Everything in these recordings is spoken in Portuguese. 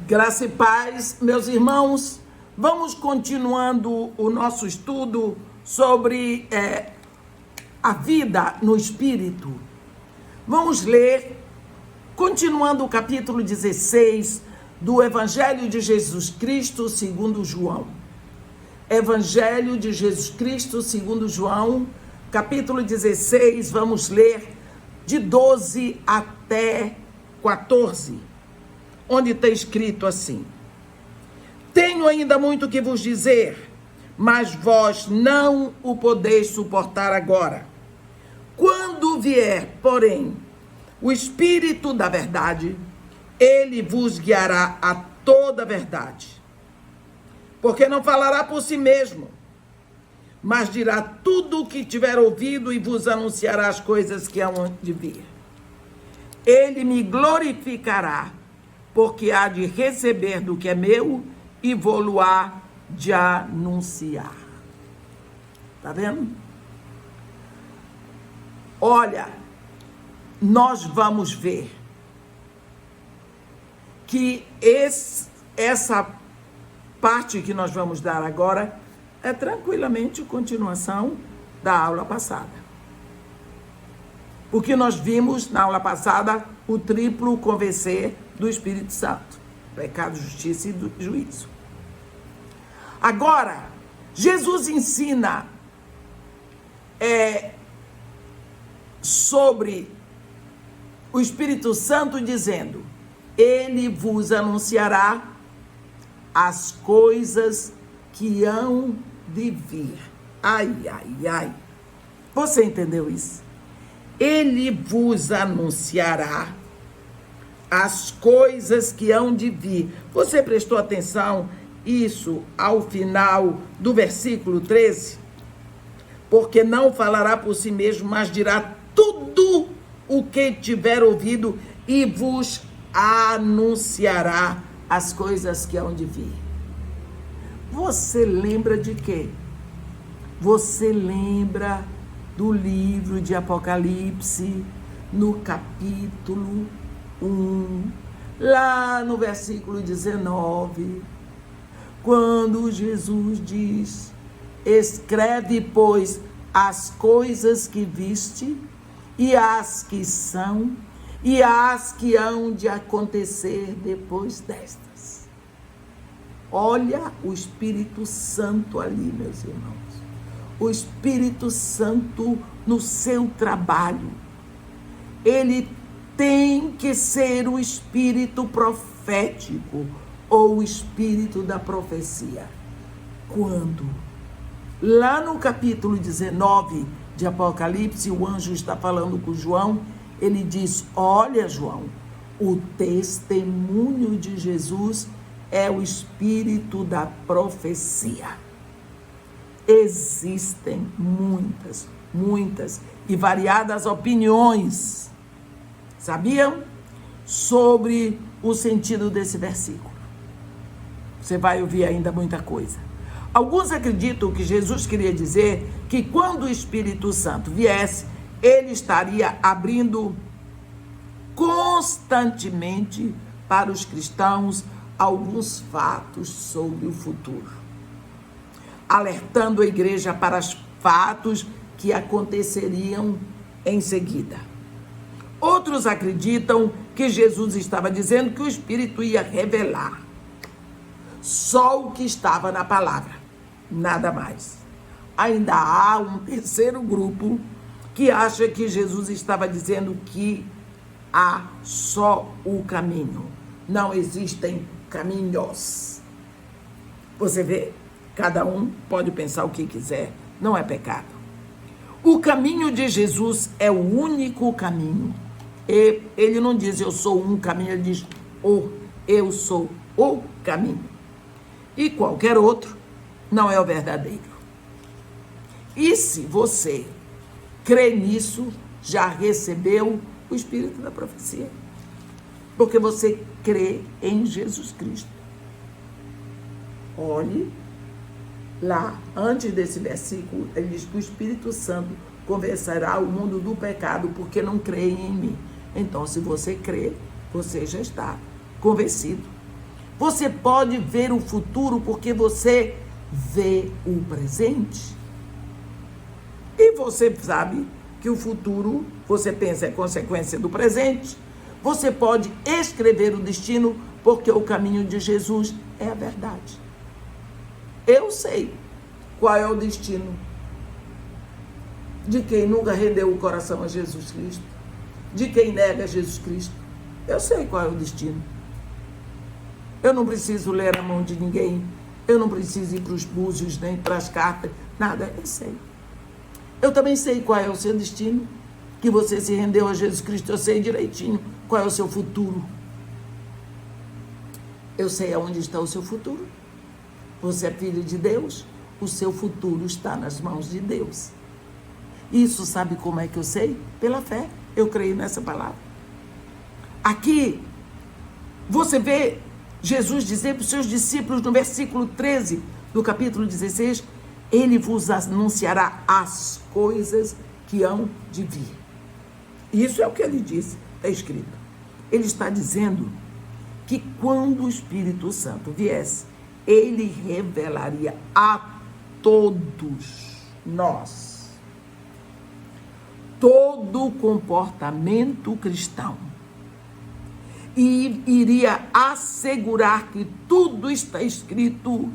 Graça e paz, meus irmãos. Vamos continuando o nosso estudo sobre a vida no Espírito. Vamos ler, continuando o capítulo 16 do Evangelho de Jesus Cristo segundo João. Evangelho de Jesus Cristo segundo João, capítulo 16, vamos ler de 12 até 14. Onde está escrito assim: tenho ainda muito que vos dizer, mas vós não o podeis suportar agora. Quando vier, porém, o Espírito da verdade, ele vos guiará a toda a verdade. Porque não falará por si mesmo, mas dirá tudo o que tiver ouvido e vos anunciará as coisas que hão de vir. Ele me glorificará, porque há de receber do que é meu e vou-lo-á de anunciar. Tá vendo? Olha, nós vamos ver que essa parte que nós vamos dar agora é tranquilamente continuação da aula passada. Porque nós vimos na aula passada o triplo convencer do Espírito Santo: pecado, justiça e juízo. Agora, Jesus ensina sobre o Espírito Santo dizendo: ele vos anunciará as coisas que hão de vir. Ai, ai, ai. Você entendeu isso? Ele vos anunciará as coisas que hão de vir. Você prestou atenção isso ao final do versículo 13? Porque não falará por si mesmo, mas dirá tudo o que tiver ouvido e vos anunciará as coisas que hão de vir. Você lembra de quê? Você lembra do livro de Apocalipse, no capítulo 1, lá no versículo 19, quando Jesus diz: escreve, pois, as coisas que viste, e as que são, e as que hão de acontecer depois destas. Olha o Espírito Santo ali, meus irmãos. O Espírito Santo no seu trabalho. Ele tem que ser o espírito profético ou o espírito da profecia. Quando? Lá no capítulo 19 de Apocalipse, o anjo está falando com João, ele diz: olha, João, o testemunho de Jesus é o espírito da profecia. Existem muitas e variadas opiniões, sabiam? Sobre o sentido desse versículo. Você vai ouvir ainda muita coisa. Alguns acreditam que Jesus queria dizer que quando o Espírito Santo viesse, ele estaria abrindo constantemente para os cristãos alguns fatos sobre o futuro, alertando a igreja para os fatos que aconteceriam em seguida. Outros acreditam que Jesus estava dizendo que o Espírito ia revelar só o que estava na palavra, nada mais. Ainda há um terceiro grupo que acha que Jesus estava dizendo que há só o caminho, não existem caminhos. Você vê? Cada um pode pensar o que quiser, não é pecado. O caminho de Jesus é o único caminho. Ele não diz eu sou um caminho, ele diz eu sou o caminho. E qualquer outro não é o verdadeiro. E se você crê nisso, já recebeu o Espírito da profecia. Porque você crê em Jesus Cristo. Olhe lá, antes desse versículo, ele diz que o Espírito Santo convencerá o mundo do pecado porque não creem em mim. Então, se você crê, você já está convencido. Você pode ver o futuro porque você vê o presente. E você sabe que o futuro, você pensa, é consequência do presente. Você pode escrever o destino porque o caminho de Jesus é a verdade. Eu sei qual é o destino de quem nunca rendeu o coração a Jesus Cristo, de quem nega Jesus Cristo. Eu sei qual é o destino. Eu não preciso ler a mão de ninguém, eu não preciso ir para os búzios, nem para as cartas, nada, eu sei. Eu também sei qual é o seu destino, que você se rendeu a Jesus Cristo, eu sei direitinho qual é o seu futuro. Eu sei aonde está o seu futuro. Você é filho de Deus, o seu futuro está nas mãos de Deus. Isso sabe como é que eu sei? Pela fé. Eu creio nessa palavra. Aqui, você vê Jesus dizer para os seus discípulos no versículo 13 do capítulo 16, ele vos anunciará as coisas que hão de vir. Isso é o que ele disse, está escrito. Ele está dizendo que quando o Espírito Santo viesse, ele revelaria a todos nós todo o comportamento cristão e iria assegurar que tudo está escrito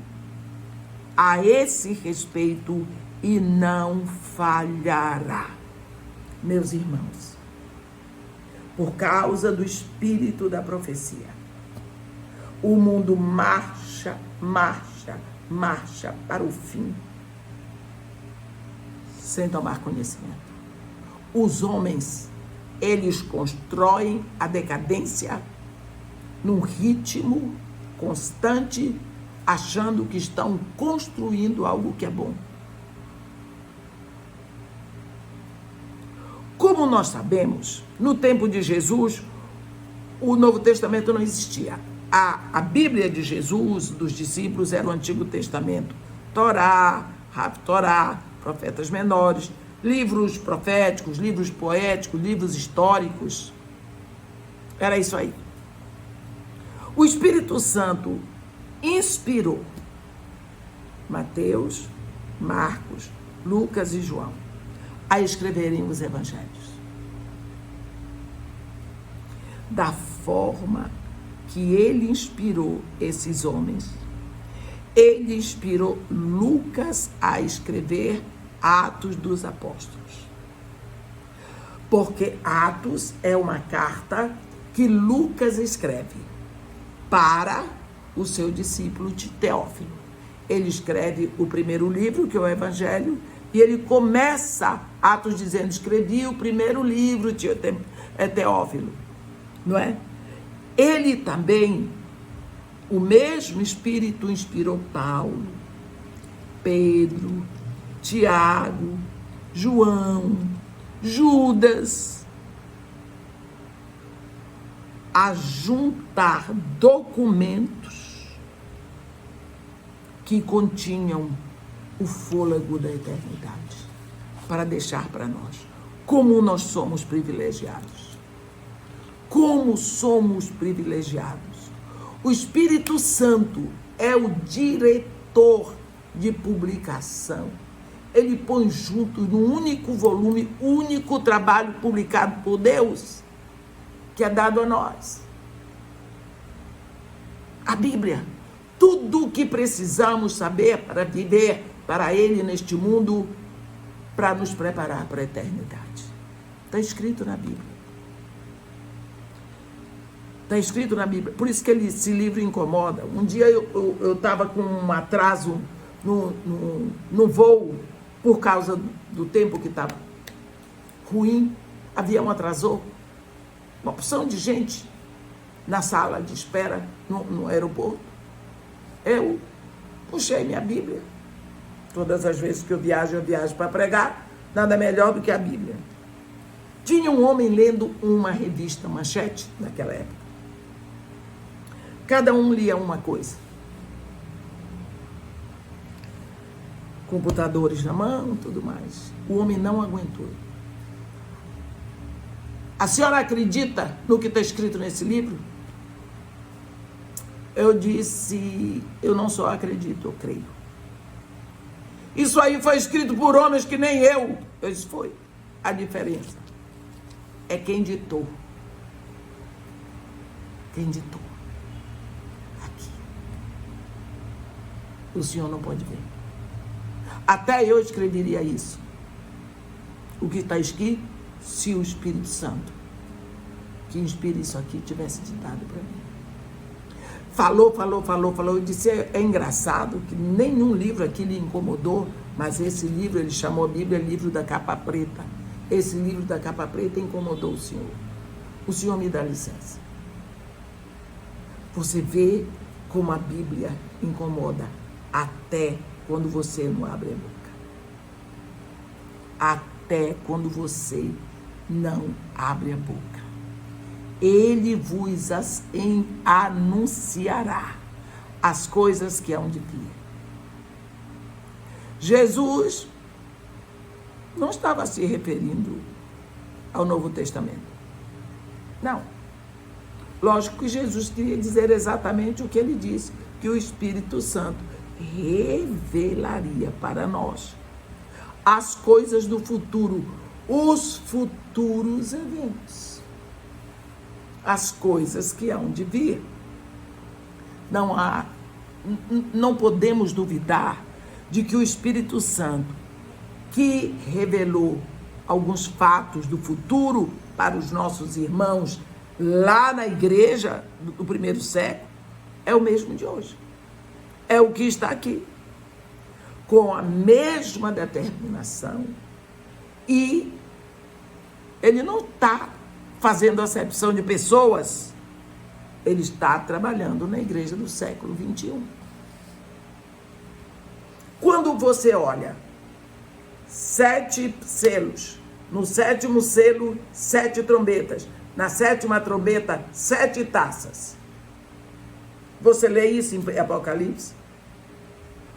a esse respeito e não falhará. Meus irmãos, por causa do espírito da profecia, o mundo marcha para o fim, sem tomar conhecimento. Os homens, eles constroem a decadência num ritmo constante, achando que estão construindo algo que é bom. Como nós sabemos, no tempo de Jesus, o Novo Testamento não existia. A Bíblia de Jesus, dos discípulos, era o Antigo Testamento. Torá, Haftorá, profetas menores, livros proféticos, livros poéticos, livros históricos. Era isso aí. O Espírito Santo inspirou Mateus, Marcos, Lucas e João a escreverem os evangelhos. Da forma que ele inspirou esses homens, ele inspirou Lucas a escrever Atos dos Apóstolos. Porque Atos é uma carta que Lucas escreve para o seu discípulo Teófilo. Ele escreve o primeiro livro, que é o Evangelho, e ele começa Atos dizendo: escrevi o primeiro livro, Teófilo. Não é? Ele também, o mesmo Espírito inspirou Paulo, Pedro, Tiago, João, Judas, a juntar documentos que continham o fôlego da eternidade para deixar para nós. Como nós somos privilegiados. Como somos privilegiados. O Espírito Santo é o diretor de publicação. Ele põe junto num único volume, único trabalho publicado por Deus, que é dado a nós. A Bíblia. Tudo o que precisamos saber para viver para Ele neste mundo, para nos preparar para a eternidade. Está escrito na Bíblia. Está escrito na Bíblia. Por isso que esse livro incomoda. Um dia eu estava com um atraso no voo, por causa do tempo que estava ruim. O avião atrasou. Uma porção de gente na sala de espera no aeroporto. Eu puxei minha Bíblia. Todas as vezes que eu viajo para pregar. Nada melhor do que a Bíblia. Tinha um homem lendo uma revista Manchete, naquela época. Cada um lia uma coisa. Computadores na mão, tudo mais. O homem não aguentou. A senhora acredita no que está escrito nesse livro? Eu disse, eu não só acredito, eu creio. Isso aí foi escrito por homens que nem eu. Eu disse, foi. A diferença é quem ditou. Quem ditou. Aqui. O senhor não pode ver. Até eu escreveria isso. O que está escrito, se o Espírito Santo, que inspira isso aqui, tivesse ditado para mim. Falou. Eu disse, é engraçado que nenhum livro aqui lhe incomodou, mas esse livro, ele chamou a Bíblia livro da capa preta. Esse livro da capa preta incomodou o senhor. O senhor me dá licença. Você vê como a Bíblia incomoda até quando você não abre a boca. Até quando você não abre a boca. Ele vos anunciará as coisas que hão de vir. Jesus não estava se referindo ao Novo Testamento. Não. Lógico que Jesus queria dizer exatamente o que ele disse, que o Espírito Santo revelaria para nós as coisas do futuro, os futuros eventos, as coisas que hão de vir. Não podemos duvidar de que o Espírito Santo, que revelou alguns fatos do futuro para os nossos irmãos lá na igreja do primeiro século, é o mesmo de hoje. É o que está aqui. Com a mesma determinação. E ele não está fazendo acepção de pessoas. Ele está trabalhando na igreja do século 21. Quando você olha 7 selos, no 7º selo, 7 trombetas, na 7ª trombeta, 7 taças. Você lê isso em Apocalipse?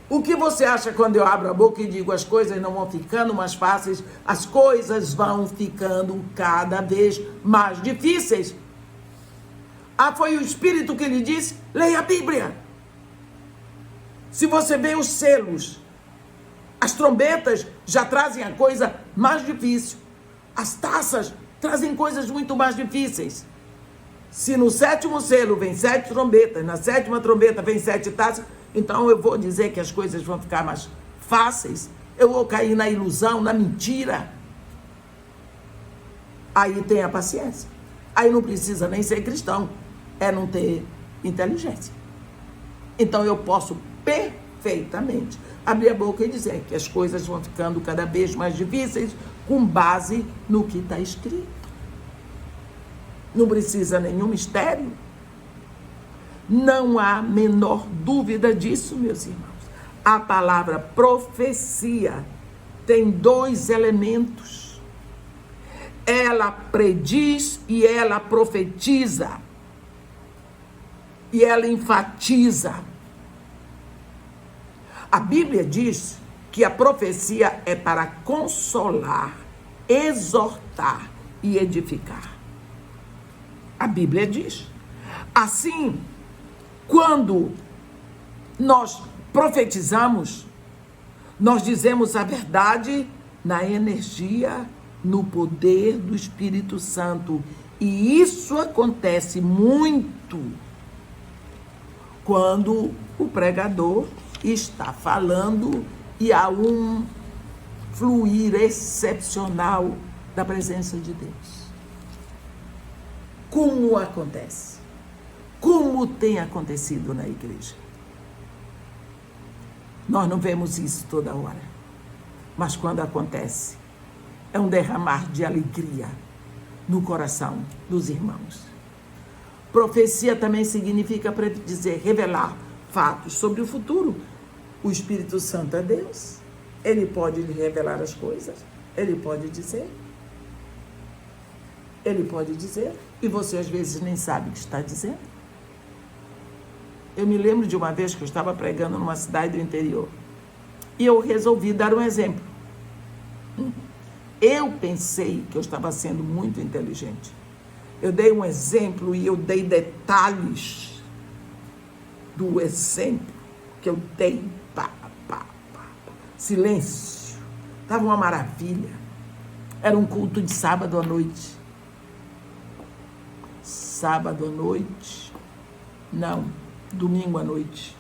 O que você acha quando eu abro a boca e digo as coisas não vão ficando mais fáceis, as coisas vão ficando cada vez mais difíceis? Foi o Espírito que lhe disse, leia a Bíblia. Se você vê os selos, as trombetas já trazem a coisa mais difícil. As taças trazem coisas muito mais difíceis. Se no 7º selo vem 7 trombetas, na 7ª trombeta vem 7 taças, então eu vou dizer que as coisas vão ficar mais fáceis. Eu vou cair na ilusão, na mentira. Aí tenha paciência. Aí não precisa nem ser cristão. É não ter inteligência. Então eu posso perfeitamente abrir a boca e dizer que as coisas vão ficando cada vez mais difíceis com base no que está escrito. Não precisa nenhum mistério. Não há menor dúvida disso, meus irmãos. A palavra profecia tem 2 elementos. Ela prediz e ela profetiza. E ela enfatiza. A Bíblia diz que a profecia é para consolar, exortar e edificar. A Bíblia diz. Assim, quando nós profetizamos, nós dizemos a verdade na energia, no poder do Espírito Santo. E isso acontece muito quando o pregador está falando e há um fluir excepcional da presença de Deus. Como acontece? Como tem acontecido na igreja? Nós não vemos isso toda hora, mas quando acontece, é um derramar de alegria no coração dos irmãos. Profecia também significa dizer, revelar fatos sobre o futuro. O Espírito Santo é Deus. Ele pode lhe revelar as coisas. Ele pode dizer. Ele pode dizer. E você às vezes nem sabe o que está dizendo. Eu me lembro de uma vez que eu estava pregando numa cidade do interior. E eu resolvi dar um exemplo. Eu pensei que eu estava sendo muito inteligente. Eu dei um exemplo e eu dei detalhes do exemplo que eu dei. Silêncio. Estava uma maravilha. Era um culto de sábado à noite. Sábado à noite. Não, domingo à noite.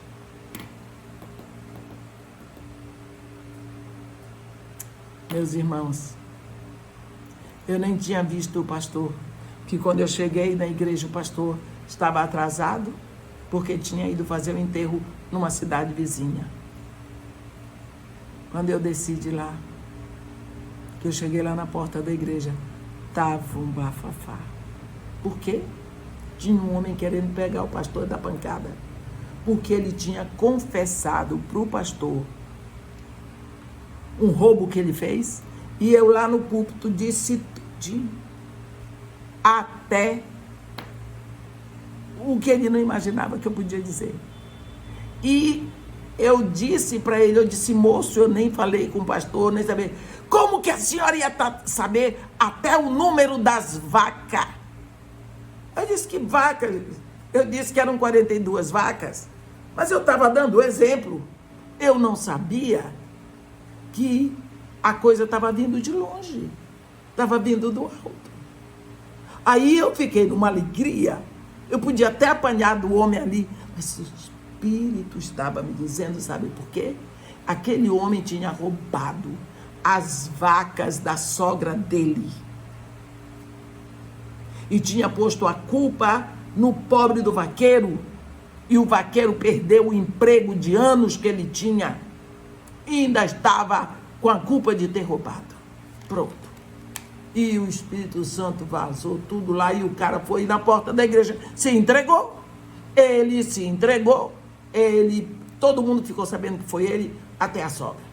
Meus irmãos, eu nem tinha visto o pastor, que quando eu cheguei na igreja o pastor estava atrasado, porque tinha ido fazer o enterro numa cidade vizinha. Quando eu desci de lá, que eu cheguei lá na porta da igreja, estava um bafafá. Por quê? Tinha um homem querendo pegar o pastor da pancada, porque ele tinha confessado para o pastor um roubo que ele fez, e eu lá no púlpito disse tudinho, até o que ele não imaginava que eu podia dizer. E eu disse para ele, eu disse, moço, eu nem falei com o pastor, nem saber. Como que a senhora ia saber até o número das vacas? Eu disse, que vacas? Eu disse que eram 42 vacas, mas eu estava dando o exemplo. Eu não sabia que a coisa estava vindo de longe, estava vindo do alto. Aí eu fiquei numa alegria, eu podia até apanhar do homem ali, mas o Espírito estava me dizendo, sabe por quê? Aquele homem tinha roubado as vacas da sogra dele e tinha posto a culpa no pobre do vaqueiro, e o vaqueiro perdeu o emprego de anos que ele tinha e ainda estava com a culpa de ter roubado. Pronto. E o Espírito Santo vazou tudo lá, e o cara foi na porta da igreja, se entregou. Ele se entregou. Todo mundo ficou sabendo que foi ele, até a sogra.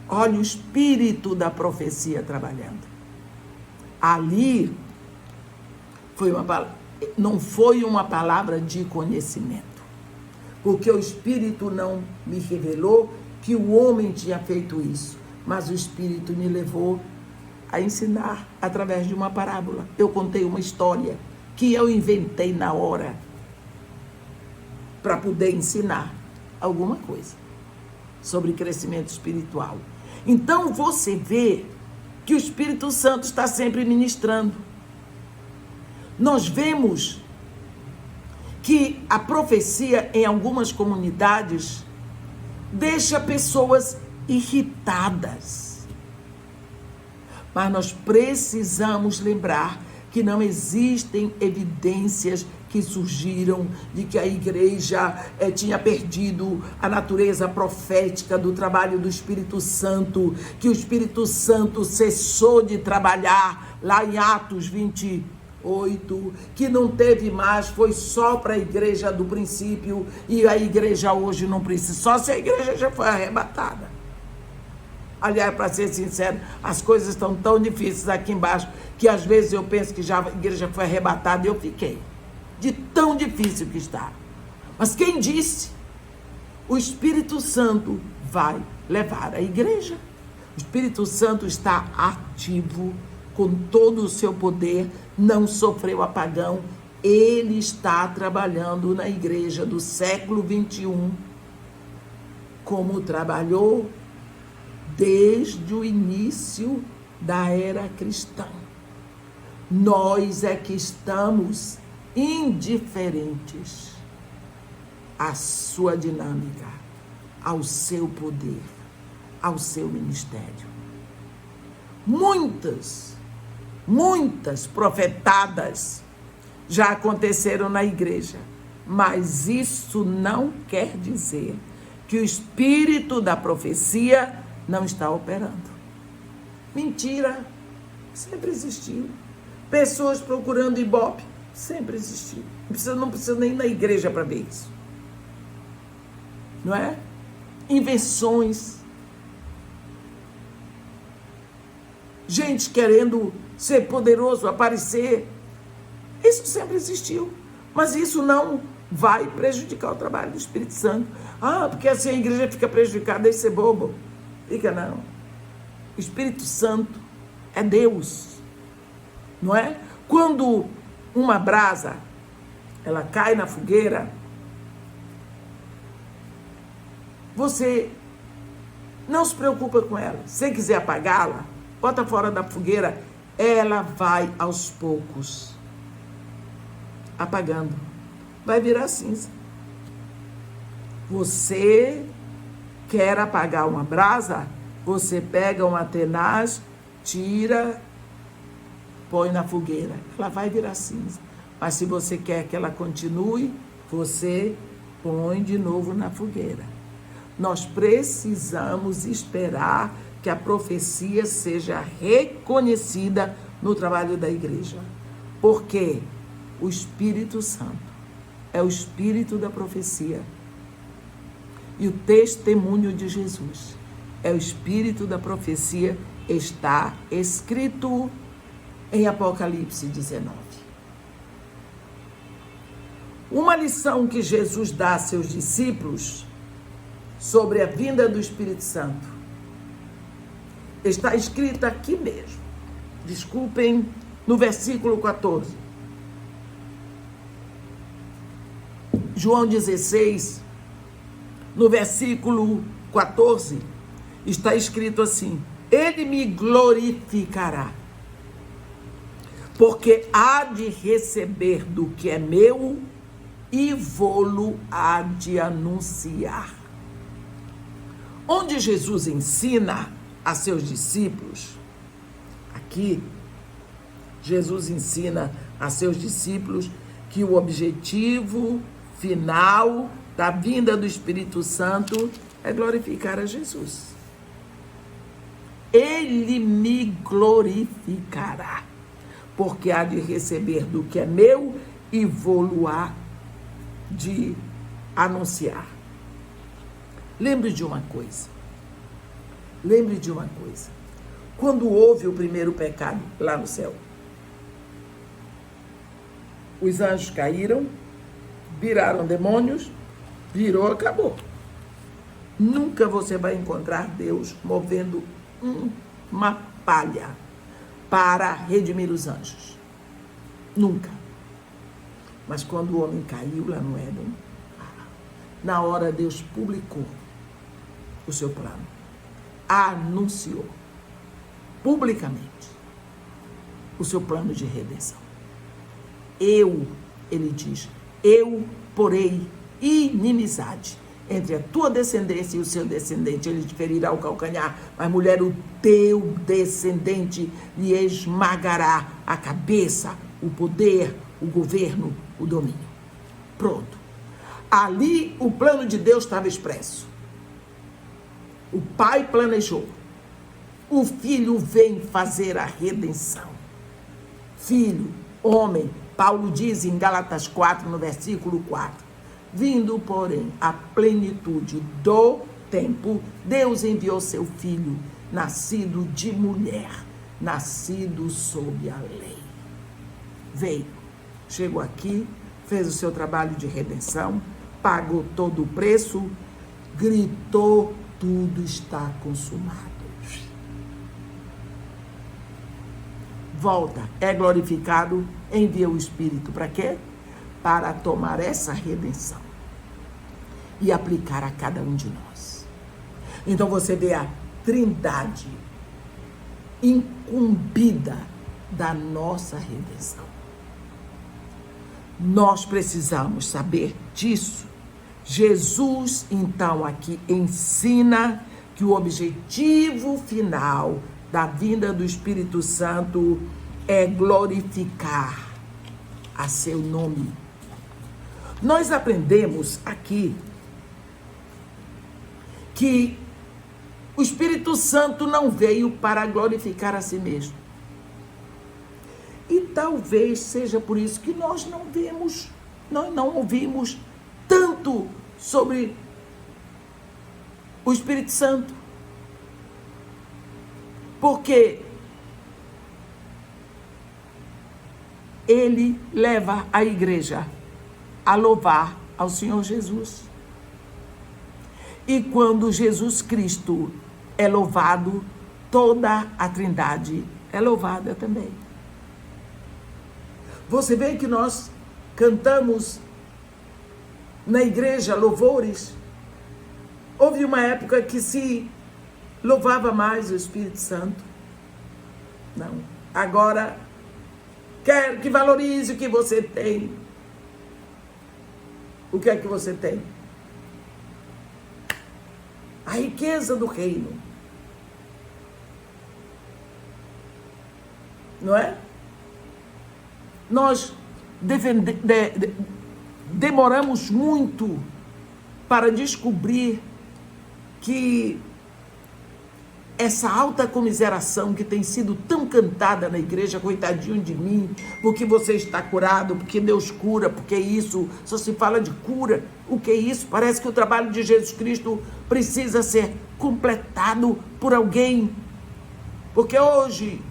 Olha o espírito da profecia trabalhando. Ali não foi uma palavra de conhecimento, porque o Espírito não me revelou que o homem tinha feito isso, mas o Espírito me levou a ensinar através de uma parábola. Eu contei uma história que eu inventei na hora para poder ensinar alguma coisa sobre crescimento espiritual. Então você vê que o Espírito Santo está sempre ministrando. Nós vemos que a profecia em algumas comunidades deixa pessoas irritadas. Mas nós precisamos lembrar que não existem evidências que surgiram de que a igreja tinha perdido a natureza profética do trabalho do Espírito Santo, que o Espírito Santo cessou de trabalhar lá em Atos 28, que não teve mais, foi só para a igreja do princípio, e a igreja hoje não precisa, só se a igreja já foi arrebatada. Aliás, para ser sincero, as coisas estão tão difíceis aqui embaixo, que às vezes eu penso que já a igreja foi arrebatada, e eu fiquei, de tão difícil que está. Mas quem disse? O Espírito Santo vai levar a igreja. O Espírito Santo está ativo, com todo o seu poder, não sofreu apagão. Ele está trabalhando na igreja do século 21, como trabalhou desde o início da era cristã. Nós é que estamos indiferentes à sua dinâmica, ao seu poder, ao seu ministério. Muitas profetadas já aconteceram na igreja, mas isso não quer dizer que o espírito da profecia não está operando. Mentira, sempre existiu. Pessoas procurando ibope, sempre existiu. Não precisa nem ir na igreja para ver isso. Não é? Invenções. Gente querendo ser poderoso, aparecer. Isso sempre existiu. Mas isso não vai prejudicar o trabalho do Espírito Santo. Ah, porque assim a igreja fica prejudicada, deixa de ser bobo. Fica não. O Espírito Santo é Deus. Não é? Quando uma brasa ela cai na fogueira, você não se preocupa com ela. Se você quiser apagá-la, bota fora da fogueira, ela vai aos poucos apagando. Vai virar cinza. Você quer apagar uma brasa? Você pega uma tenaz, tira, põe na fogueira. Ela vai virar cinza. Mas se você quer que ela continue, você põe de novo na fogueira. Nós precisamos esperar que a profecia seja reconhecida no trabalho da igreja. Porque o Espírito Santo é o espírito da profecia. E o testemunho de Jesus é o espírito da profecia, está escrito em Apocalipse 19. Uma lição que Jesus dá a seus discípulos sobre a vinda do Espírito Santo está escrita aqui mesmo. Desculpem, no versículo 14. João 16, no versículo 14, está escrito assim: ele me glorificará, porque há de receber do que é meu e vou-lo há de anunciar. Onde Jesus ensina a seus discípulos, aqui, Jesus ensina a seus discípulos que o objetivo final da vinda do Espírito Santo é glorificar a Jesus. Ele me glorificará, porque há de receber do que é meu e vou-lo há de anunciar. Lembre de uma coisa. Quando houve o primeiro pecado lá no céu, os anjos caíram, viraram demônios, acabou. Nunca você vai encontrar Deus movendo uma palha para redimir os anjos. Nunca. Mas quando o homem caiu lá no Éden, na hora Deus publicou o seu plano. Anunciou publicamente o seu plano de redenção. Ele diz, eu porei inimizade entre a tua descendência e o seu descendente. Ele te ferirá o calcanhar, mas mulher, o teu descendente lhe esmagará a cabeça, o poder, o governo, o domínio. Pronto. Ali o plano de Deus estava expresso. O Pai planejou. O Filho vem fazer a redenção. Filho, homem, Paulo diz em Gálatas 4, no versículo 4. Vindo, porém, à plenitude do tempo, Deus enviou seu Filho, nascido de mulher, nascido sob a lei. Veio, chegou aqui, fez o seu trabalho de redenção, pagou todo o preço, gritou, tudo está consumado. Volta, é glorificado, envia o Espírito para quê? Para tomar essa redenção e aplicar a cada um de nós. Então você vê a Trindade incumbida da nossa redenção. Nós precisamos saber disso. Jesus, então, aqui ensina que o objetivo final da vinda do Espírito Santo é glorificar a seu nome. Nós aprendemos aqui que o Espírito Santo não veio para glorificar a si mesmo. E talvez seja por isso que nós não ouvimos tanto sobre o Espírito Santo. Porque ele leva a igreja a louvar ao Senhor Jesus. E quando Jesus Cristo é louvado, toda a Trindade é louvada também. Você vê que nós cantamos na igreja louvores, houve uma época que se louvava mais o Espírito Santo. Não. Agora, quero que valorize o que você tem. O que é que você tem? A riqueza do reino. Não é? Nós demoramos muito para descobrir que essa alta comiseração que tem sido tão cantada na igreja, coitadinho de mim, porque você está curado, porque Deus cura, porque isso, só se fala de cura. O que é isso? Parece que o trabalho de Jesus Cristo precisa ser completado por alguém. Porque hoje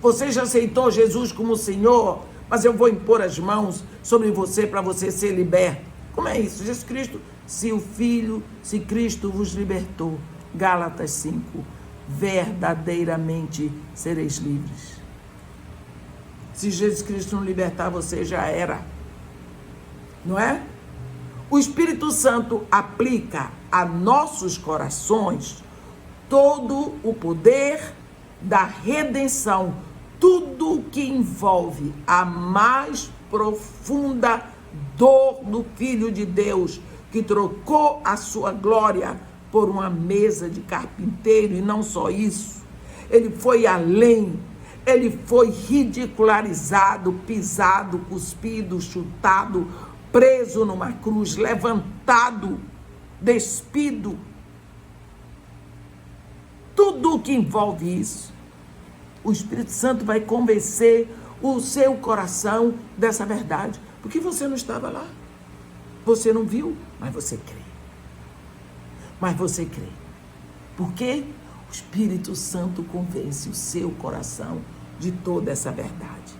você já aceitou Jesus como Senhor, mas eu vou impor as mãos sobre você para você ser liberto. Como é isso? Jesus Cristo, se Cristo vos libertou, Gálatas 5, verdadeiramente sereis livres. Se Jesus Cristo não libertar você, já era. Não é? O Espírito Santo aplica a nossos corações todo o poder da redenção, tudo que envolve a mais profunda dor do Filho de Deus, que trocou a sua glória por uma mesa de carpinteiro. E não só isso, ele foi além, ele foi ridicularizado, pisado, cuspido, chutado, preso numa cruz, levantado, despido. Tudo o que envolve isso, o Espírito Santo vai convencer o seu coração dessa verdade, porque você não estava lá, você não viu, mas você crê. Mas você crê. Por quê? O Espírito Santo convence o seu coração de toda essa verdade.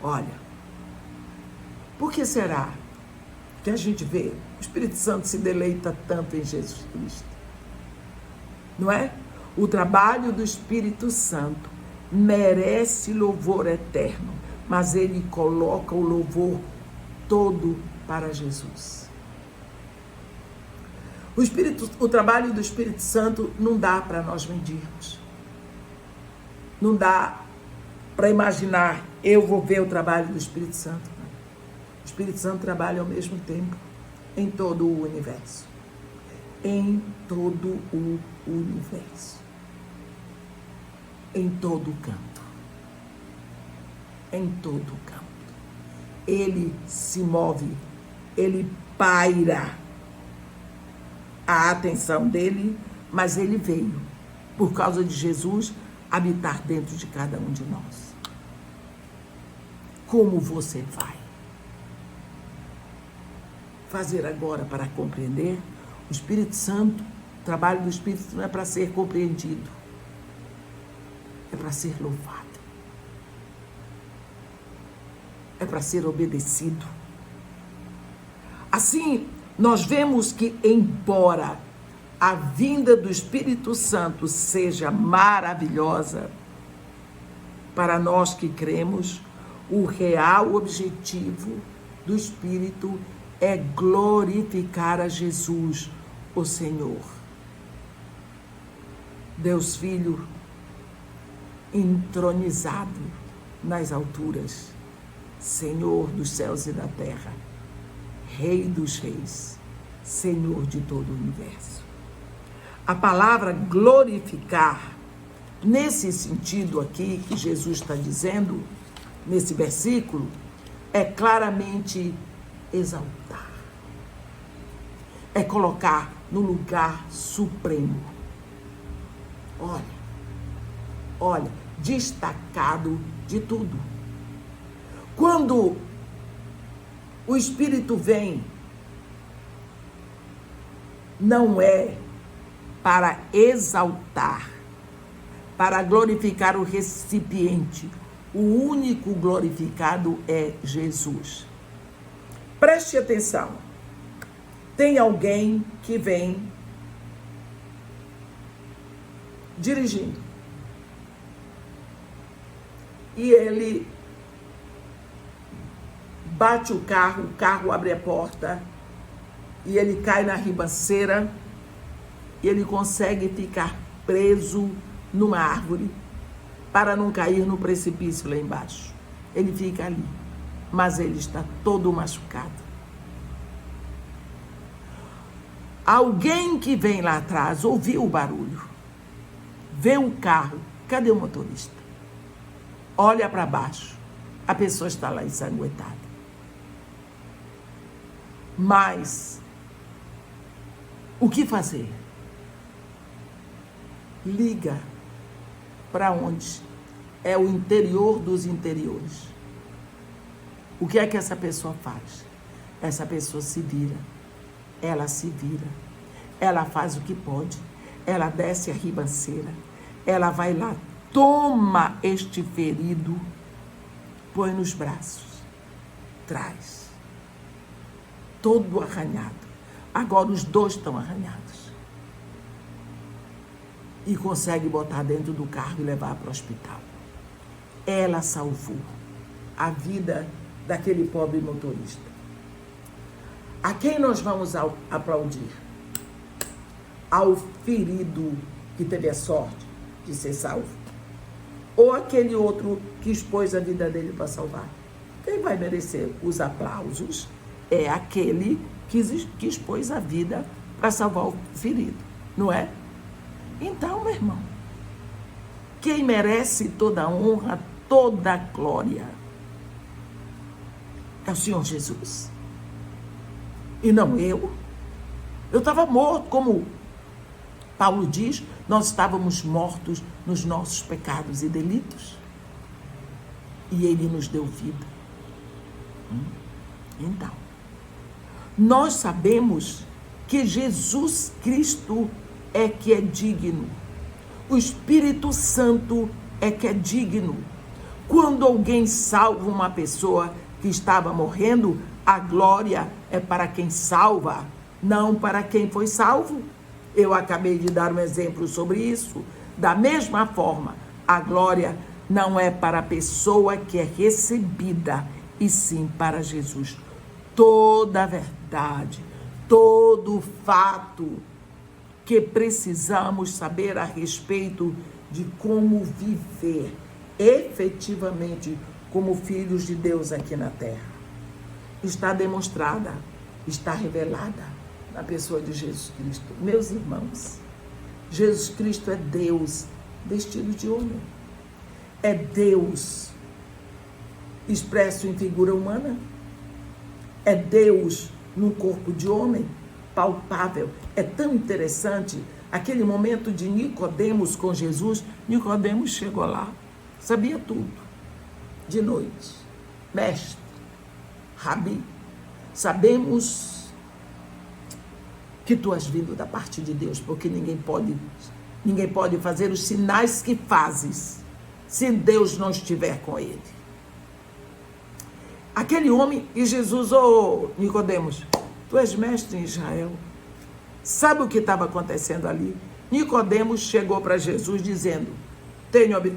Olha, por que será que a gente vê o Espírito Santo se deleita tanto em Jesus Cristo? Não é? O trabalho do Espírito Santo merece louvor eterno, mas ele coloca o louvor todo para Jesus. O trabalho do Espírito Santo não dá para nós medirmos. Não dá para imaginar, eu vou ver o trabalho do Espírito Santo. O Espírito Santo trabalha ao mesmo tempo em todo o universo. Em todo o universo. Em todo o canto. Em todo o canto. Ele se move, ele paira a atenção dele, mas ele veio, por causa de Jesus, habitar dentro de cada um de nós. Como você vai fazer agora para compreender? O Espírito Santo, o trabalho do Espírito não é para ser compreendido, é para ser louvado, é para ser obedecido. Assim, nós vemos que, embora a vinda do Espírito Santo seja maravilhosa, para nós que cremos, o real objetivo do Espírito é glorificar a Jesus, o Senhor. Deus Filho, entronizado nas alturas, Senhor dos céus e da terra, Rei dos reis, Senhor de todo o universo. A palavra glorificar, nesse sentido aqui que Jesus está dizendo, nesse versículo, é claramente exaltar. É colocar no lugar supremo. Olha, destacado de tudo. Quando o Espírito vem, não é para exaltar, para glorificar o recipiente. O único glorificado é Jesus. Preste atenção. Tem alguém que vem dirigindo. E ele bate o carro abre a porta e ele cai na ribanceira e ele consegue ficar preso numa árvore para não cair no precipício lá embaixo. Ele fica ali, mas ele está todo machucado. Alguém que vem lá atrás ouviu o barulho, vê o carro, cadê o motorista? Olha para baixo, a pessoa está lá ensanguentada. Mas o que fazer? Liga para onde? É o interior dos interiores. O que é que essa pessoa faz? Essa pessoa se vira. Ela se vira. Ela faz o que pode. Ela desce a ribanceira. Ela vai lá, toma este ferido, põe nos braços, traz. Todo arranhado. Agora os dois estão arranhados. E consegue botar dentro do carro e levar para o hospital. Ela salvou a vida daquele pobre motorista. A quem nós vamos aplaudir? Ao ferido que teve a sorte de ser salvo? Ou aquele outro que expôs a vida dele para salvar? Quem vai merecer os aplausos é aquele que expôs a vida para salvar o ferido, não é? Então, meu irmão, quem merece toda a honra, toda a glória é o Senhor Jesus. E não eu. Eu estava morto, como Paulo diz, nós estávamos mortos nos nossos pecados e delitos. E Ele nos deu vida. Então, nós sabemos que Jesus Cristo é que é digno. O Espírito Santo é que é digno. Quando alguém salva uma pessoa que estava morrendo, a glória é para quem salva, não para quem foi salvo. Eu acabei de dar um exemplo sobre isso. Da mesma forma, a glória não é para a pessoa que é recebida, e sim para Jesus. Toda a verdade, todo o fato que precisamos saber a respeito de como viver efetivamente como filhos de Deus aqui na terra está demonstrada, está revelada na pessoa de Jesus Cristo. Meus irmãos, Jesus Cristo é Deus vestido de homem. É Deus expresso em figura humana. É Deus no corpo de homem, palpável. É tão interessante aquele momento de Nicodemos com Jesus. Nicodemos chegou lá, sabia tudo. De noite, mestre, rabi, sabemos que tu és vindo da parte de Deus, porque ninguém pode fazer os sinais que fazes se Deus não estiver com ele. Aquele homem, e Jesus, Nicodemos, tu és mestre em Israel. Sabe o que estava acontecendo ali? Nicodemos chegou para Jesus dizendo: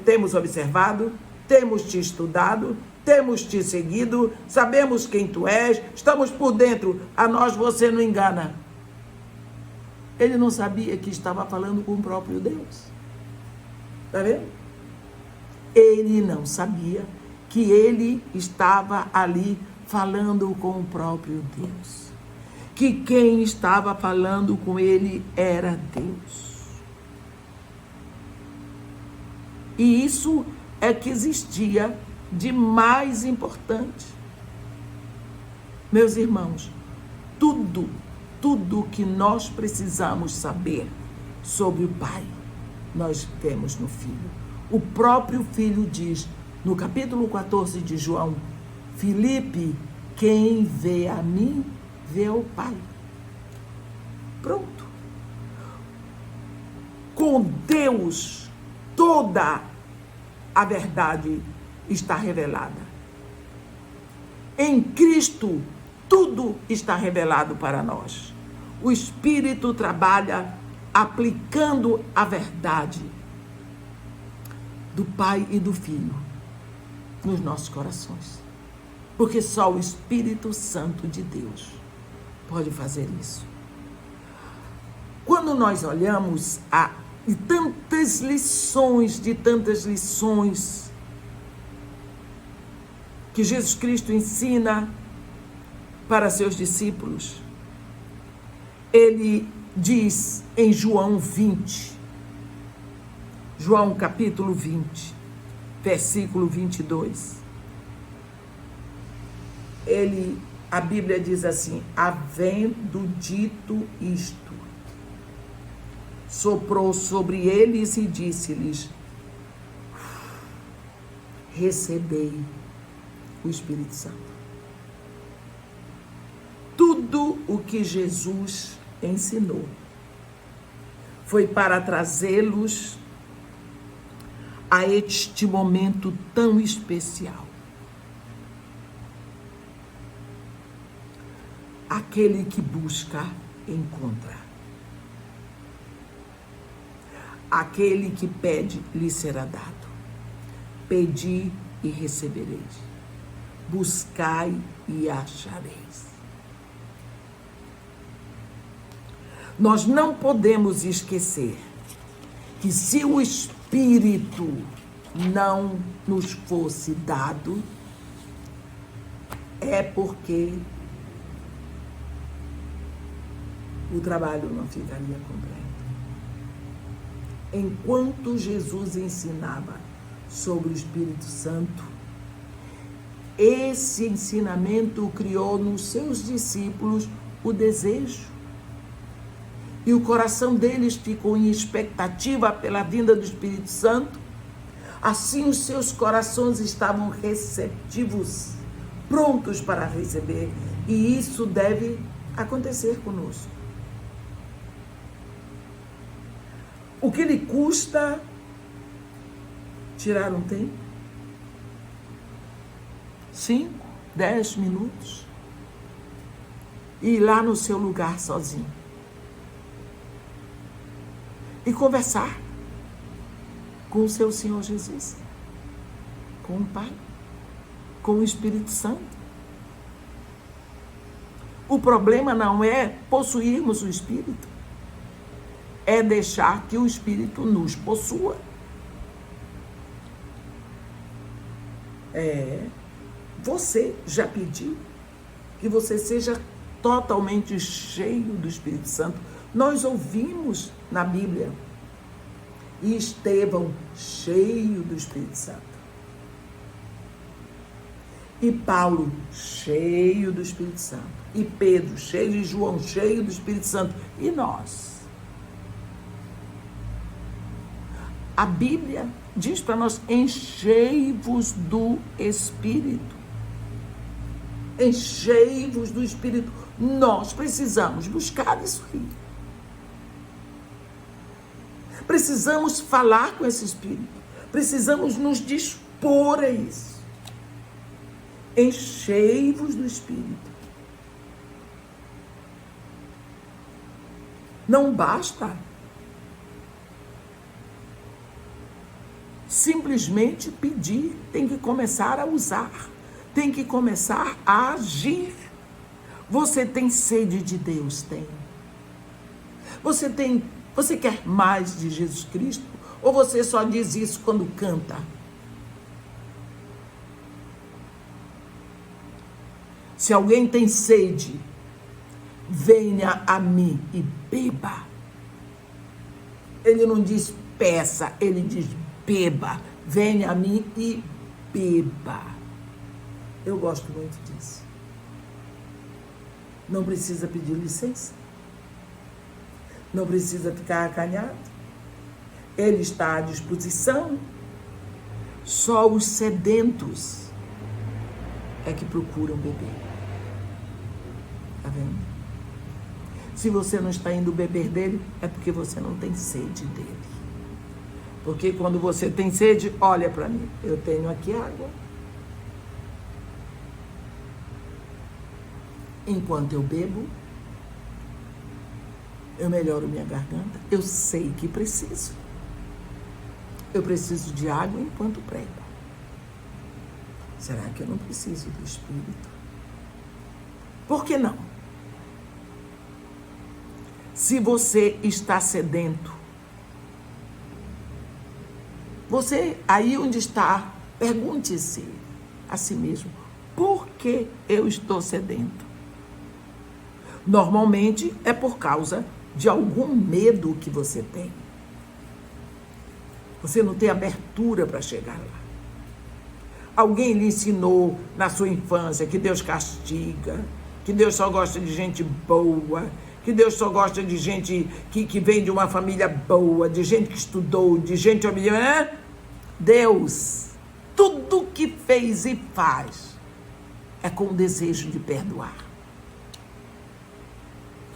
temos observado, temos te estudado, temos te seguido, sabemos quem tu és, estamos por dentro, a nós você não engana. Ele não sabia que estava falando com o próprio Deus. Está vendo? Ele não sabia que ele estava ali falando com o próprio Deus. Que quem estava falando com ele era Deus. E isso é que existia de mais importante. Meus irmãos, tudo que nós precisamos saber sobre o Pai, nós vemos no Filho. O próprio Filho diz, no capítulo 14 de João: Filipe, quem vê a mim, vê o Pai. Pronto. Com Deus, toda a verdade está revelada. Em Cristo, tudo está revelado para nós. O Espírito trabalha aplicando a verdade do Pai e do Filho nos nossos corações. Porque só o Espírito Santo de Deus pode fazer isso. Quando nós olhamos de tantas lições que Jesus Cristo ensina para seus discípulos, ele diz em João 20, João capítulo 20, versículo 22, a Bíblia diz assim: havendo dito isto, soprou sobre eles e disse-lhes: recebei o Espírito Santo. Tudo o que Jesus ensinou foi para trazê-los a este momento tão especial. Aquele que busca, encontra. Aquele que pede, lhe será dado. Pedi e recebereis. Buscai e achareis. Nós não podemos esquecer que se o Espírito não nos fosse dado, é porque o trabalho não ficaria completo. Enquanto Jesus ensinava sobre o Espírito Santo, esse ensinamento criou nos seus discípulos o desejo. E o coração deles ficou em expectativa pela vinda do Espírito Santo. Assim os seus corações estavam receptivos, prontos para receber. E isso deve acontecer conosco. O que lhe custa tirar um tempo? 5, 10 minutos. E ir lá no seu lugar sozinho. E conversar com o seu Senhor Jesus, com o Pai, com o Espírito Santo. O problema não é possuirmos o Espírito, é deixar que o Espírito nos possua. Você já pediu que você seja totalmente cheio do Espírito Santo? Nós ouvimos na Bíblia, e Estevão cheio do Espírito Santo, e Paulo cheio do Espírito Santo, e Pedro cheio, e João cheio do Espírito Santo, e nós? A Bíblia diz para nós: enchei-vos do Espírito. Enchei-vos do Espírito. Nós precisamos buscar isso aí. Precisamos falar com esse Espírito. Precisamos nos dispor a isso. Enchei-vos do Espírito. Não basta simplesmente pedir, tem que começar a usar, tem que começar a agir. Você tem sede de Deus? Tem. Você quer mais de Jesus Cristo? Ou você só diz isso quando canta? Se alguém tem sede, venha a mim e beba. Ele não diz peça, ele diz beba. Venha a mim e beba. Eu gosto muito disso. Não precisa pedir licença. Não precisa ficar acanhado. Ele está à disposição. Só os sedentos é que procuram beber. Está vendo? Se você não está indo beber dele, é porque você não tem sede dele. Porque quando você tem sede, olha para mim. Eu tenho aqui água. Enquanto eu bebo, eu melhoro minha garganta. Eu sei que preciso. Eu preciso de água enquanto prego. Será que eu não preciso do Espírito? Por que não? Se você está sedento, você aí onde está, pergunte-se a si mesmo, por que eu estou sedento? Normalmente é por causa de algum medo que você tem. Você não tem abertura para chegar lá. Alguém lhe ensinou na sua infância que Deus castiga, que Deus só gosta de gente boa, que Deus só gosta de gente que vem de uma família boa, de gente que estudou, de gente... Deus, tudo que fez e faz é com o desejo de perdoar.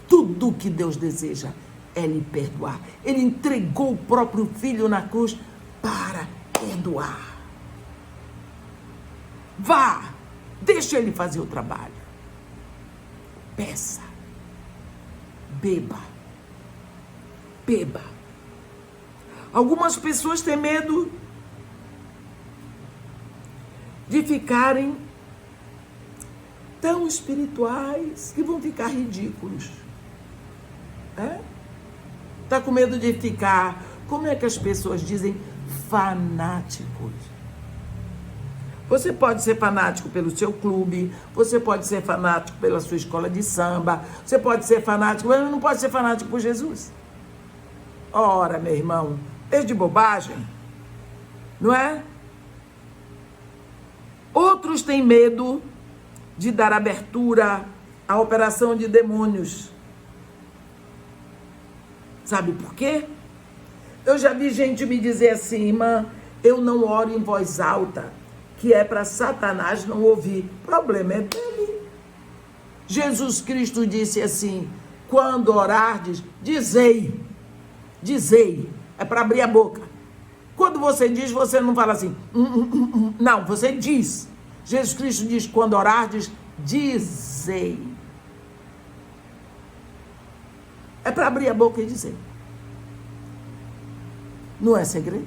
Tudo que Deus deseja é lhe perdoar. Ele entregou o próprio Filho na cruz para perdoar. Vá, deixa Ele fazer o trabalho. Peça, beba. Algumas pessoas têm medo de ficarem tão espirituais que vão ficar ridículos. Está com medo de ficar, como é que as pessoas dizem, fanáticos. Você pode ser fanático pelo seu clube, você pode ser fanático pela sua escola de samba, você pode ser fanático, mas não pode ser fanático por Jesus. Ora, meu irmão, é de bobagem, não é? Outros têm medo de dar abertura à operação de demônios. Sabe por quê? Eu já vi gente me dizer assim, irmã, eu não oro em voz alta, que é para Satanás não ouvir. O problema é dele. Jesus Cristo disse assim, quando orardes, dizei. É para abrir a boca. Quando você diz, você não fala assim, não, você diz. Jesus Cristo diz, quando orardes, dizei. É para abrir a boca e dizer. Não é segredo.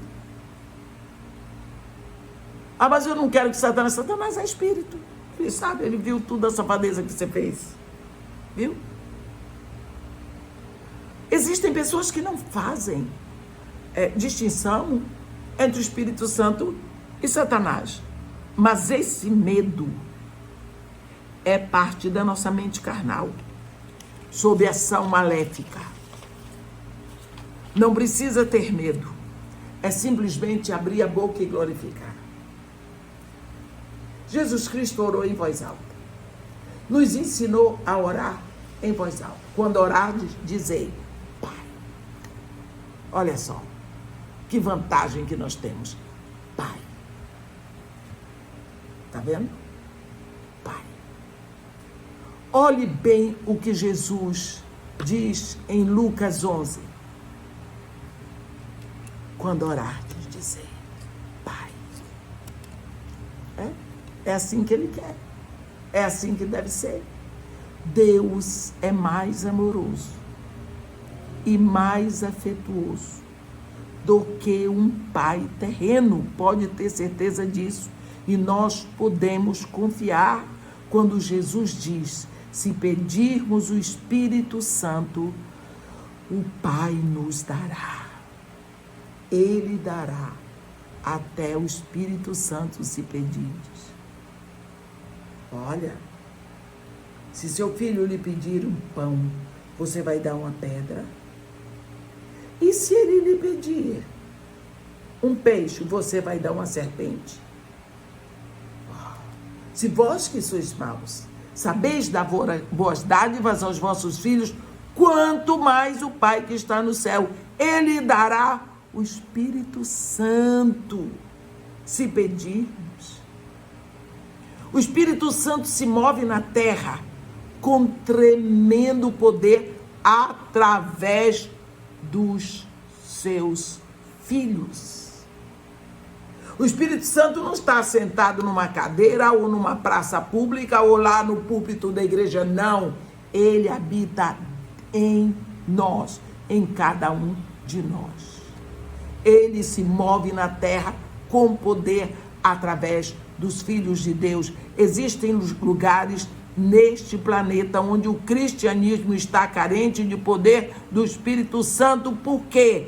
Ah, mas eu não quero que Satanás é espírito. Ele sabe, ele viu tudo a safadeza que você fez. Viu? Existem pessoas que não fazem distinção entre o Espírito Santo e Satanás. Mas esse medo é parte da nossa mente carnal, sob ação maléfica. Não precisa ter medo. É simplesmente abrir a boca e glorificar. Jesus Cristo orou em voz alta. Nos ensinou a orar em voz alta. Quando orardes, dizei, Pai. Olha só, que vantagem que nós temos. Pai. Tá vendo? Pai. Olhe bem o que Jesus diz em Lucas 11. Quando orardes, dizei, Pai. É assim que Ele quer. É assim que deve ser. Deus é mais amoroso e mais afetuoso do que um pai terreno. Pode ter certeza disso. E nós podemos confiar quando Jesus diz, se pedirmos o Espírito Santo, o Pai nos dará. Ele dará até o Espírito Santo se pedirdes. Olha, se seu filho lhe pedir um pão, você vai dar uma pedra? E se ele lhe pedir um peixe, você vai dar uma serpente? Se vós que sois maus, sabeis dar boas dádivas aos vossos filhos, quanto mais o Pai que está no céu, Ele dará o Espírito Santo, se pedirmos. O Espírito Santo se move na terra com tremendo poder através dos seus filhos. O Espírito Santo não está sentado numa cadeira ou numa praça pública ou lá no púlpito da igreja, não. Ele habita em nós, em cada um de nós. Ele se move na terra com poder através dos filhos de Deus. Existem lugares neste planeta onde o cristianismo está carente de poder do Espírito Santo. Por quê?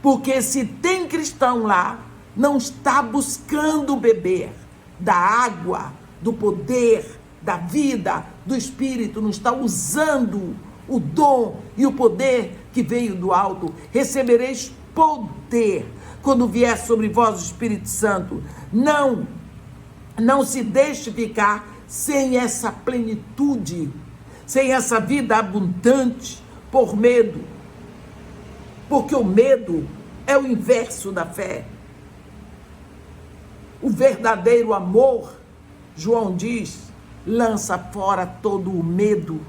Porque se tem cristão lá, não está buscando beber da água, do poder, da vida, do Espírito, não está usando o dom e o poder que veio do alto. Recebereis poder quando vier sobre vós o Espírito Santo. Não se deixe ficar sem essa plenitude, sem essa vida abundante, por medo. Porque o medo é o inverso da fé. O verdadeiro amor, João diz, lança fora todo o medo.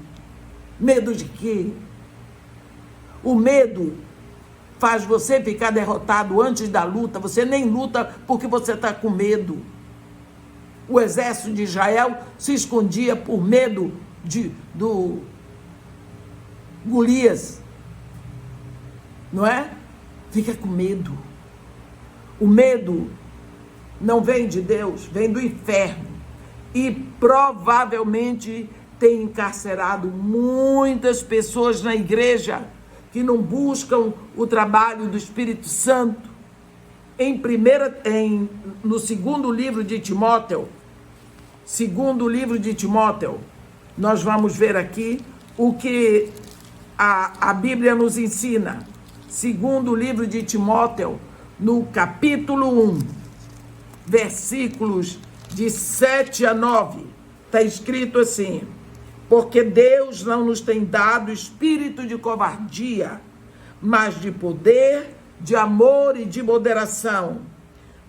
Medo de quê? O medo faz você ficar derrotado antes da luta. Você nem luta porque você está com medo. O exército de Israel se escondia por medo do Golias. Não é? Fica com medo. O medo não vem de Deus, vem do inferno. E provavelmente tem encarcerado muitas pessoas na igreja que não buscam o trabalho do Espírito Santo. No segundo livro de Timóteo, nós vamos ver aqui o que a Bíblia nos ensina. Segundo livro de Timóteo, no capítulo 1, versículos de 7 a 9, está escrito assim: porque Deus não nos tem dado espírito de covardia, mas de poder, de amor e de moderação.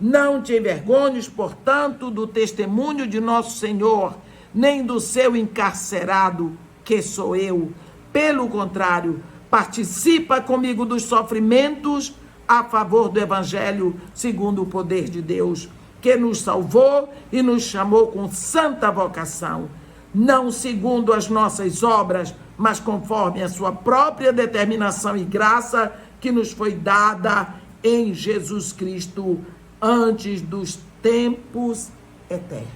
Não te envergonhes, portanto, do testemunho de nosso Senhor, nem do seu encarcerado, que sou eu. Pelo contrário, participa comigo dos sofrimentos a favor do Evangelho, segundo o poder de Deus, que nos salvou e nos chamou com santa vocação, não segundo as nossas obras, mas conforme a sua própria determinação e graça, que nos foi dada em Jesus Cristo, antes dos tempos eternos.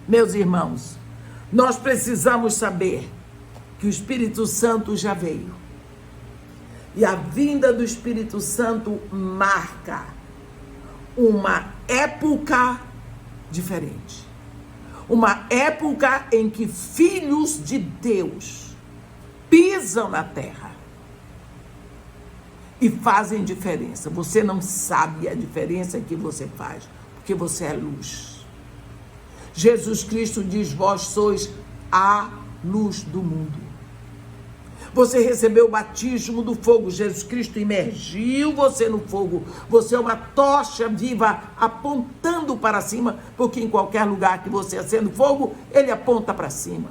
Meus irmãos, nós precisamos saber que o Espírito Santo já veio. E a vinda do Espírito Santo marca uma época diferente. Uma época em que filhos de Deus pisam na terra e fazem diferença. Você não sabe a diferença que você faz, porque você é luz. Jesus Cristo diz: vós sois a luz do mundo. Você recebeu o batismo do fogo. Jesus Cristo imergiu você no fogo. Você é uma tocha viva apontando para cima, porque em qualquer lugar que você acenda o fogo, ele aponta para cima.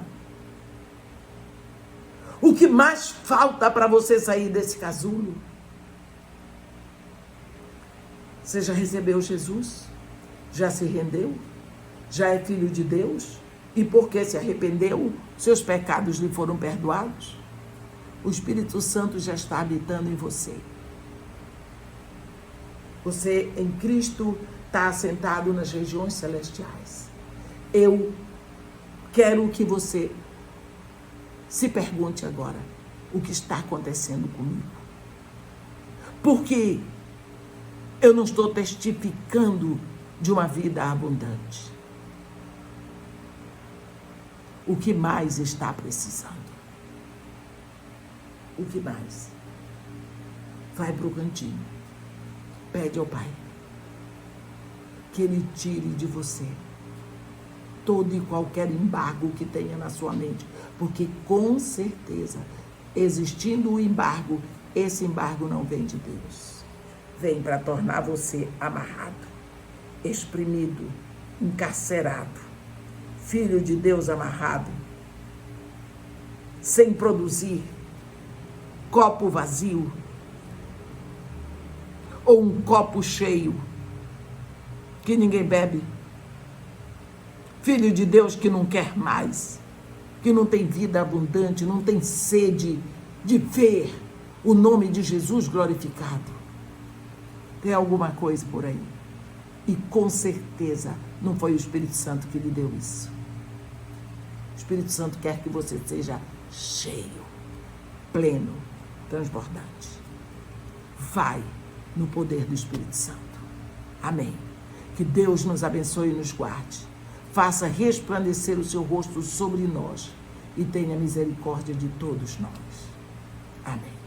O que mais falta para você sair desse casulo? Você já recebeu Jesus? Já se rendeu? Já é filho de Deus? E porque se arrependeu, seus pecados lhe foram perdoados? O Espírito Santo já está habitando em você. Você, em Cristo, está assentado nas regiões celestiais. Eu quero que você se pergunte agora: o que está acontecendo comigo? Porque eu não estou testificando de uma vida abundante. O que mais está precisando? O que mais? Vai para o cantinho. Pede ao Pai que Ele tire de você todo e qualquer embargo que tenha na sua mente. Porque, com certeza, existindo o embargo, esse embargo não vem de Deus. Vem para tornar você amarrado, exprimido, encarcerado. Filho de Deus amarrado, sem produzir, copo vazio ou um copo cheio que ninguém bebe. Filho de Deus que não quer mais, que não tem vida abundante, não tem sede de ver o nome de Jesus glorificado. Tem alguma coisa por aí? E com certeza não foi o Espírito Santo que lhe deu isso. O Espírito Santo quer que você seja cheio, pleno, transbordante. Vai no poder do Espírito Santo. Amém. Que Deus nos abençoe e nos guarde. Faça resplandecer o seu rosto sobre nós e tenha misericórdia de todos nós. Amém.